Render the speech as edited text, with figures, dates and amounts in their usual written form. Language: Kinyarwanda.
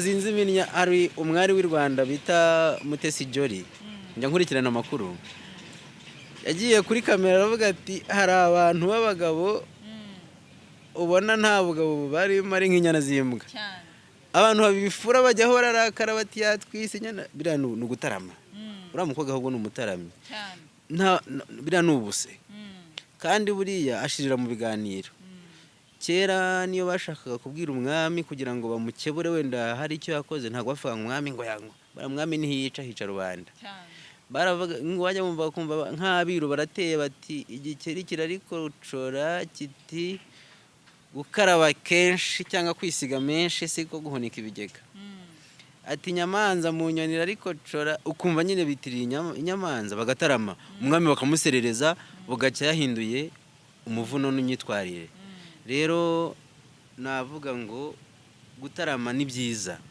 Zinzi iminya ari umwari w'i Rwanda bita Mutesi Jolly njya nkurikirana amakuru yagiye kuri kamera aravuga ati hari abantu b'abagabo ubona nta bugabo barimo ari nk'inyana z'imbwa abantu babifura bajyaho bararakara bati yatwise inyana biriya ni ugutarama uriya mukobwa ahubwo ni umutaramyi biriya ni ubuse kandi buriya ashirira mu biganiro kera niyo bashakaga kubwira umwami kugira ngo bamukebure wenda hari icyo yakoze ntabwo bavuga umwami ngo yangwa baramwami ntiyica hica rubanda baravuga ngo wajya mumva kumva nk'abiru barateye bati igikeri kirarikocora kiti gukaraba kenshi cyangwa kwisiga menshi siko guhonika ibigega ati nyamanza mu nyoni irarikocora ukumva nyine bitiriye inyamanza bagatarama umwami bakamuserereza bugacya yahinduye umuvuno n'imyitwarire rero navuga ngo gutarama ni byiza.